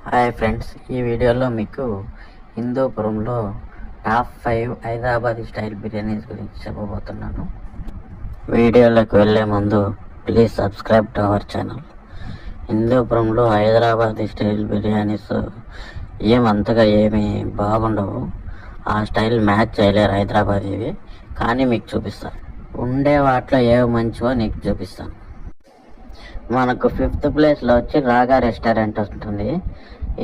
Hi friends, ఈ వీడియోలో మీకు హిందూపురంలో టాప్ 5 హైదరాబాదీ స్టైల్ బిర్యానీస్ గురించి చెప్పబోతున్నాను. వీడియోలోకి వెళ్ళే ముందు please subscribe to our channel. హిందూపురంలో హైదరాబాదీ స్టైల్ బిర్యానీస్ ఏమంతగా ఏమీ బాగుండవు. ఆ స్టైల్ మ్యాచ్ చేయలేరు హైదరాబాదీవి, కానీ మీకు చూపిస్తాను. ఉండే వాటిలో ఏవి మంచివో నీకు చూపిస్తాను. మనకు 5th ప్లేస్లో వచ్చి రాగా రెస్టారెంట్ వస్తుంది.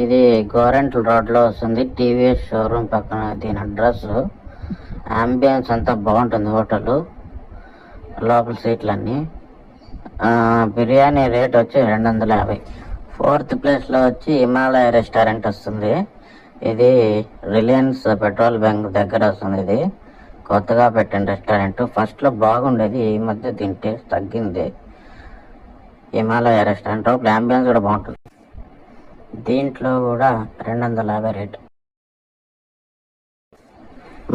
ఇది గోరెంట్ల రోడ్లో వస్తుంది. టీవీఎస్ షోరూమ్ పక్కన దీని అడ్రస్. అంబియన్స్ అంతా బాగుంటుంది. హోటల్ లోపల సీట్లన్నీ. బిర్యానీ రేట్ వచ్చి 250. 4th ప్లేస్లో వచ్చి హిమాలయ రెస్టారెంట్ వస్తుంది. ఇది రిలయన్స్ పెట్రోల్ బంక్ దగ్గర వస్తుంది. ఇది కొత్తగా పెట్టిన రెస్టారెంట్. ఫస్ట్లో బాగుండేది, ఈ మధ్య దీని టేస్ట్ తగ్గింది. హిమాలయ రెస్టారెంట్ అంబియన్స్ కూడా బాగుంటుంది. దీంట్లో కూడా 250 రేట్.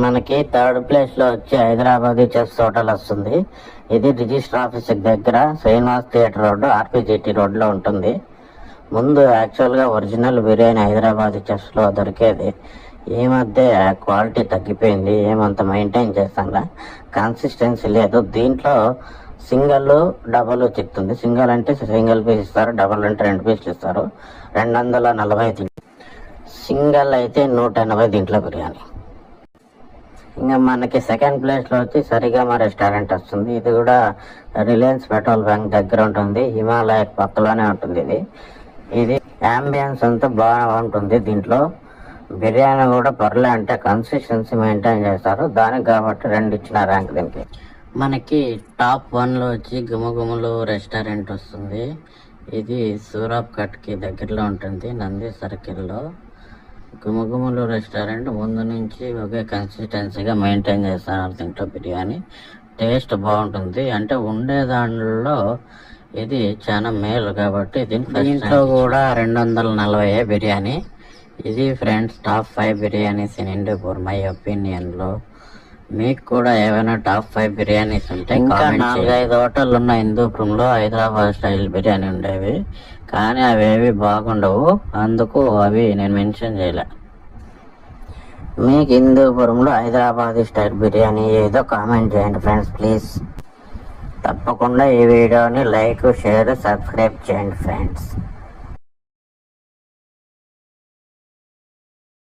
మనకి 3rd ప్లేస్లో వచ్చి హైదరాబాదీ చెఫ్ హోటల్ వస్తుంది. ఇది రిజిస్టర్ ఆఫీస్ దగ్గర శ్రీనివాస్ థియేటర్ రోడ్డు, ఆర్పీజీటీ రోడ్లో ఉంటుంది. ముందు యాక్చువల్గా ఒరిజినల్ బిర్యానీ హైదరాబాదీ చెఫ్స్లో దొరికేది. ఈ మధ్య క్వాలిటీ తగ్గిపోయింది, ఏమంత మెయింటైన్ చేస్తాంగా, కన్సిస్టెన్సీ లేదు. దీంట్లో సింగల్ డబల్ చిక్కుతుంది. సింగల్ అంటే సింగిల్ పీస్ ఇస్తారు, డబల్ అంటే 2 పీసులు ఇస్తారు. 240. సింగల్ అయితే 180 దీంట్లో బిర్యానీ. ఇంకా మనకి 2nd ప్లేస్లో వచ్చి సరిగమ రెస్టారెంట్ వస్తుంది. ఇది కూడా రిలయన్స్ పెట్రోల్ బంక్ దగ్గర ఉంటుంది. హిమాలయ పక్కలోనే ఉంటుంది. ఇది అంబియన్స్ అంతా బాగుంటుంది. దీంట్లో బిర్యానీ కూడా పర్లే, అంటే కన్సిస్టెన్సీ మెయింటైన్ చేస్తారు. దానికి కాబట్టి 2 ఇచ్చిన ర్యాంక్ దీనికి. మనకి టాప్ 1లో వచ్చి గుమగుమలు రెస్టారెంట్ వస్తుంది. ఇది సూరప్ కట్కి దగ్గరలో ఉంటుంది, నంది సర్కిల్లో. గుమగుమలు రెస్టారెంట్ ముందు నుంచి ఒకే కన్సిస్టెన్సీగా మెయింటైన్ చేస్తున్నారు. దీంట్లో బిర్యానీ టేస్ట్ బాగుంటుంది. అంటే ఉండే దాంట్లో ఇది చాలా మేలు కాబట్టి దీంట్లో కూడా 240 బిర్యానీ. ఇది friends top 5 biryanis in Hindupur my ఒపీనియన్లో. మీకు కూడా ఏమైనా టాప్ 5 బిర్యానీస్ ఉంటే ఇంకా 4-5 హోటళ్ళు ఉన్న హిందూపురంలో హైదరాబాద్ స్టైల్ బిర్యానీ ఉండేవి, కానీ అవేవి బాగుండవు. అందుకు అవి నేను మెన్షన్ చేయలే. మీకు హిందూపురంలో హైదరాబాదీ స్టైల్ బిర్యానీ ఏదో కామెంట్ చేయండి ఫ్రెండ్స్ ప్లీజ్. తప్పకుండా ఈ వీడియోని లైక్, షేర్, సబ్స్క్రైబ్ చేయండి ఫ్రెండ్స్.